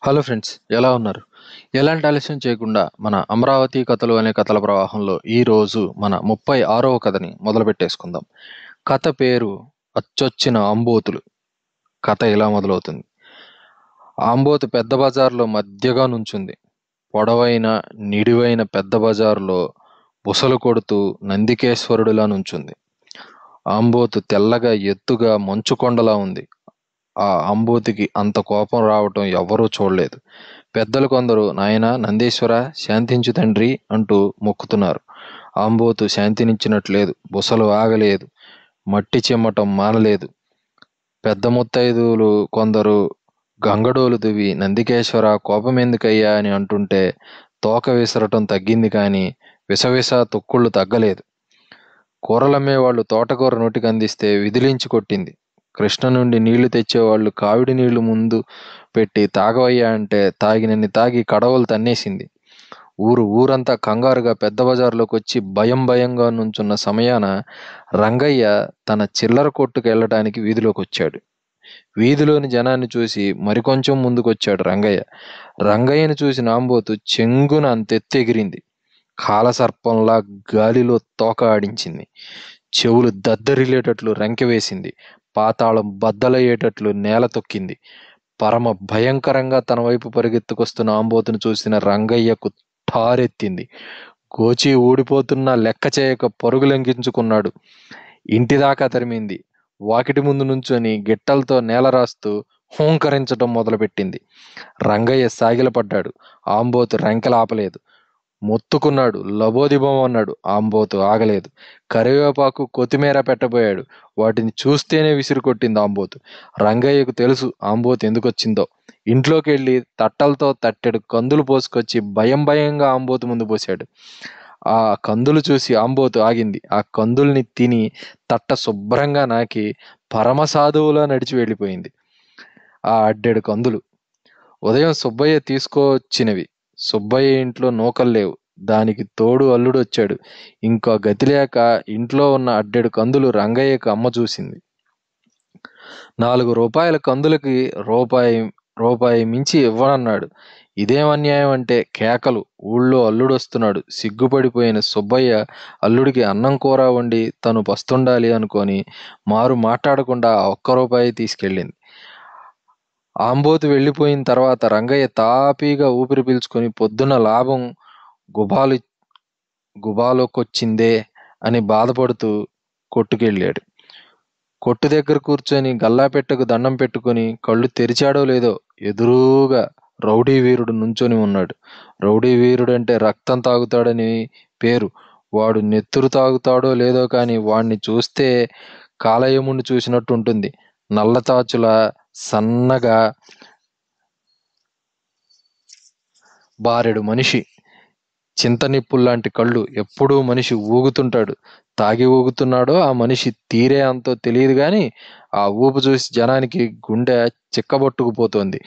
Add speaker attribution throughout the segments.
Speaker 1: Hello friends, ఎలా ఉన్నారు? ఎలాంటి ఆలస్యం చేయకుండా మన అమరావతి కథలు అనే కథల ప్రవాహంలో ఈరోజు మన 36వ కథని మొదలుపెట్టేసుకుందాం. కథ పేరు అచ్చొచ్చిన ఆంబోతులు. కథ ఇలా మొదలవుతుంది. ఆంబోతు పెద్ద బజార్లో మధ్యగా నుంచుంది. పొడవైన నిడివైన పెద్ద బజారులో బుసలు కొడుతూ నందికేశ్వరుడిలా నుంచుంది. ఆంబోతు తెల్లగా ఎత్తుగా మంచు కొండలా ఉంది. ఆ అంబోతికి అంత కోపం రావటం ఎవ్వరూ చూడలేదు. పెద్దలు కొందరు నాయనా నందీశ్వర శాంతించు తండ్రి అంటూ మొక్కుతున్నారు. ఆంబోతు శాంతినిచ్చినట్లేదు. బుసలు ఆగలేదు. మట్టి చిమ్మటం మానలేదు. పెద్ద ముత్తైదువులు కొందరు గంగడోలు దువ్వి నందికేశ్వర కోపమెందుకయ్యా అని అంటుంటే తోక విసరటం తగ్గింది కానీ విసవిస తొక్కుళ్ళు తగ్గలేదు. కూరలమ్మేవాళ్ళు తోటకూర నోటికి అందిస్తే విదిలించి కొట్టింది. కృష్ణ నుండి నీళ్లు తెచ్చేవాళ్ళు కావిడి నీళ్లు ముందు పెట్టి తాగవయ్యా అంటే తాగినన్ని తాగి కడవలు తన్నేసింది. ఊరంతా కంగారుగా పెద్ద బజార్లోకి వచ్చి భయం భయంగా నుంచున్న సమయాన రంగయ్య తన చిల్లర కొట్టుకు వెళ్ళటానికి వీధిలోకి వచ్చాడు. వీధిలోని జనాన్ని చూసి మరికొంచెం ముందుకొచ్చాడు రంగయ్య. రంగయ్యను చూసి నాంబోతు చెంగున అంతెత్తెగిరింది. కాలసర్పంలా గాలిలో తోక ఆడించింది. చెవులు దద్దరిల్లేటట్లు రంకెవేసింది. పాతాళం బద్దలయ్యేటట్లు నేల తొక్కింది. పరమ భయంకరంగా తన వైపు పరిగెత్తుకొస్తున్న ఆంబోతును చూసిన రంగయ్యకు ఠారెత్తింది. గోచి ఊడిపోతున్నా లెక్క చేయక పరుగులంకించుకున్నాడు. ఇంటిదాకా తరిమింది. వాకిటి ముందు నుంచొని గిట్టలతో నేల రాస్తూ హూంకరించటం మొదలుపెట్టింది. రంగయ్య సాగిలపడ్డాడు. ఆంబోతు రెంకెలాపలేదు. మొత్తుకున్నాడు. లబోదిబం అన్నాడు. ఆంబోతు ఆగలేదు. కరివేపాకు కొత్తిమీర పెట్టబోయాడు. వాటిని చూస్తేనే విసిరి కొట్టింది ఆంబోతు. రంగయ్యకు తెలుసు ఆంబోతు ఎందుకొచ్చిందో. ఇంట్లోకి వెళ్ళి తట్టలతో తట్టెడు కందులు పోసుకొచ్చి భయం భయంగా ఆంబోతు ముందు పోశాడు. ఆ కందులు చూసి ఆంబోతు ఆగింది. ఆ కందుల్ని తిని తట్ట శుభ్రంగా నాకి పరమసాధువులా నడిచి వెళ్ళిపోయింది. ఆ అడ్డెడు కందులు ఉదయం సుబ్బయ్య తీసుకొచ్చినవి. సుబ్బయ్య ఇంట్లో నూకలు లేవు. దానికి తోడు అల్లుడొచ్చాడు. ఇంకా గతిలేక ఇంట్లో ఉన్న అడ్డెడు కందులు రంగయ్యకు అమ్మ చూసింది. 4 రూపాయల కందులకి రూపాయి మించి ఇవ్వనన్నాడు. ఇదేం అన్యాయం అంటే కేకలు. ఊళ్ళో అల్లుడొస్తున్నాడు. సిగ్గుపడిపోయిన సుబ్బయ్య అల్లుడికి అన్నం కూర వండి తను పస్తుండాలి అనుకొని మారు మాట్లాడకుండా ఆ 1 రూపాయి తీసుకెళ్ళింది. ఆంబోతు వెళ్ళిపోయిన తర్వాత రంగయ్య తాపీగా ఊపిరి పీల్చుకొని పొద్దున్న లాభం గుబాలోకొచ్చిందే అని బాధపడుతూ కొట్టుకెళ్ళాడు. కొట్టు దగ్గర కూర్చొని గల్లాపెట్టకు దండం పెట్టుకుని కళ్ళు తెరిచాడో లేదో ఎదురుగా రౌడీ వీరుడు నుంచొని ఉన్నాడు. రౌడీ వీరుడంటే రక్తం తాగుతాడని పేరు. వాడు నెత్తురు తాగుతాడో లేదో కానీ వాణ్ణి చూస్తే కాలయముణ్ణి చూసినట్టు ఉంటుంది. నల్లతాచుల సన్నగా బారెడు మనిషి. చింతనిప్పుల్లాంటి కళ్ళు. ఎప్పుడూ మనిషి ఊగుతుంటాడు. తాగి ఊగుతున్నాడో ఆ మనిషి తీరే అంతో తెలియదు గాని ఆ ఊపు చూసి జనానికి గుండె చిక్కబొట్టుకుపోతోంది.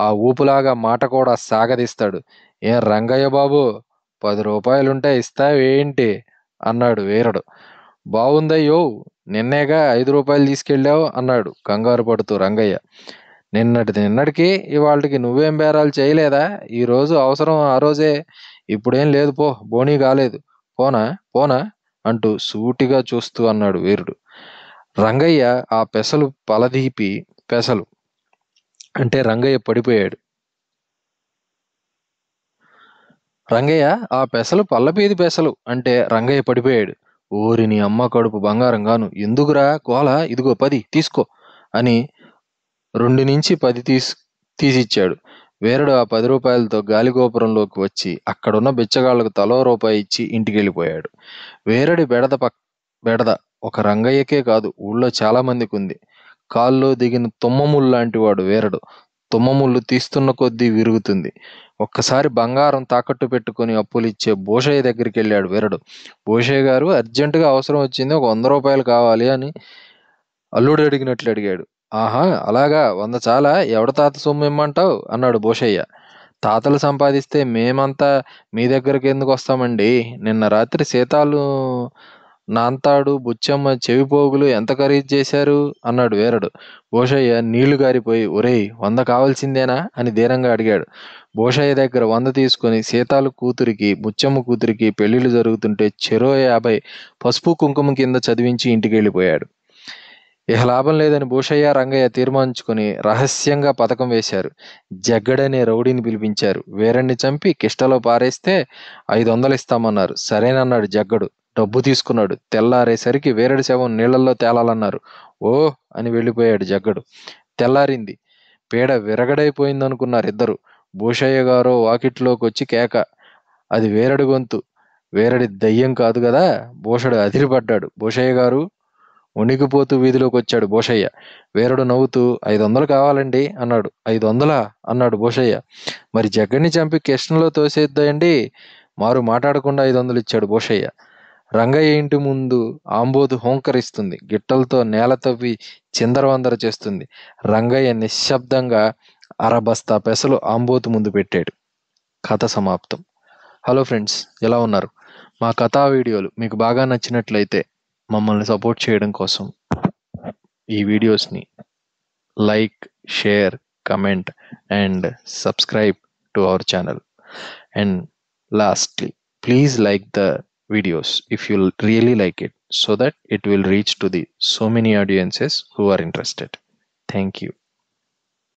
Speaker 1: ఆ ఊపులాగా మాట కూడా సాగదీస్తాడు. ఏం రంగయ్య బాబు, 10 రూపాయలుంటే ఇస్తావేంటి అన్నాడు వీరడు. బావుందయ్యో, నిన్నేగా 5 రూపాయలు తీసుకెళ్ళావు అన్నాడు కంగారు పడుతూ రంగయ్య. నిన్నటికి ఇవాళకి నువ్వేం బేరాలు చేయలేదా? ఈ రోజు అవసరం ఆ రోజే. ఇప్పుడేం లేదు పో, బోణీ కాలేదు. పోనా పోనా అంటూ సూటిగా చూస్తూ అన్నాడు వీరుడు. రంగయ్య ఆ పెసలు పలదీపి పెసలు అంటే రంగయ్య పడిపోయాడు. రంగయ్య ఆ పెసలు పల్లపీది పెసలు అంటే రంగయ్య పడిపోయాడు. ఓరి నీ అమ్మ కడుపు బంగారం గాను, ఎందుకురా గోల, ఇదిగో 10 తీసుకో అని 2 నుంచి 10 తీసిచ్చాడు. వీరుడు ఆ 10 రూపాయలతో గాలిగోపురంలోకి వచ్చి అక్కడున్న బిచ్చగాళ్లకు తలో రూపాయి ఇచ్చి ఇంటికెళ్ళిపోయాడు. వీరుడి బెడద ఒక రంగయ్యకే కాదు, ఊళ్ళో చాలా మందికి ఉంది. కాల్లో దిగిన తుమ్మముల్లాంటి వాడు వీరడు. తుమ్మముళ్ళు తీస్తున్న కొద్దీ విరుగుతుంది. ఒక్కసారి బంగారం తాకట్టు పెట్టుకుని అప్పులిచ్చే భూషయ్య దగ్గరికి వెళ్ళాడు వీరడు. భూషయ్య గారు, అర్జెంటుగా అవసరం వచ్చింది, ఒక 100 రూపాయలు కావాలి అని అల్లుడు అడిగినట్లు అడిగాడు. ఆహా అలాగా, 100 చాలా, ఎవడ తాత సొమ్ము ఇమ్మంటావు అన్నాడు భూషయ్య. తాతలు సంపాదిస్తే మేమంతా మీ దగ్గరికి ఎందుకు వస్తామండి? నిన్న రాత్రి సీతాలు నాంతాడు, బుచ్చమ్మ చెవిపోగులు ఎంత ఖరీదు చేశారు అన్నాడు వీరడు. భూషయ్య నీళ్లు గారిపోయి, ఒరేయ్ 100 కావాల్సిందేనా అని దీనంగా అడిగాడు. భూషయ్య దగ్గర 100 తీసుకుని సీతాలు కూతురికి, బుచ్చమ్మ కూతురికి పెళ్లిళ్ళు జరుగుతుంటే చెరో 50 పసుపు కుంకుమ కింద చదివించి ఇంటికి వెళ్ళిపోయాడు. ఇహ లాభం లేదని భూషయ్య, రంగయ్య తీర్మానించుకుని రహస్యంగా పథకం వేశారు. జగ్గడనే రౌడీని పిలిపించారు. వీరన్ని చంపి కిష్టలో పారేస్తే 500 ఇస్తామన్నారు. సరేనన్నాడు జగ్గడు. డబ్బు తీసుకున్నాడు. తెల్లారేసరికి వీరడి శవం నీళ్లలో తేలాలన్నారు. ఓ అని వెళ్ళిపోయాడు జగ్గడు. తెల్లారింది. పీడ విరగడైపోయిందనుకున్నారు ఇద్దరు. భూషయ్య గారో వాకిట్లోకి వచ్చి కేక. అది వీరడి గొంతు. వీరడి దయ్యం కాదు కదా. భూషడు అదిరిపడ్డాడు. భూషయ్య గారు వణికిపోతూ వీధిలోకి వచ్చాడు భూషయ్య. వీరుడు నవ్వుతూ 500 కావాలండి అన్నాడు. 500 అన్నాడు భూషయ్య. మరి జగ్గని చంపి కృష్ణలో తోసేద్దండి. మారు మాట్లాడకుండా 500 ఇచ్చాడు భూషయ్య. రంగయ్య ఇంటి ముందు ఆంబోతు హోంకరిస్తుంది. గిట్టలతో నేల తవ్వి చిందరవందర చేస్తుంది. రంగయ్య నిశ్శబ్దంగా అరబస్తా పెసలు ఆంబోతు ముందు పెట్టాడు. కథ సమాప్తం. హలో ఫ్రెండ్స్, ఎలా ఉన్నారు? మా కథా వీడియోలు మీకు బాగా నచ్చినట్లయితే మమ్మల్ని సపోర్ట్ చేయడం కోసం ఈ వీడియోస్ని like, share, comment and subscribe to our channel. And lastly, please like the videos if you really like it, so that it will reach to the so many audiences who are interested. Thank you.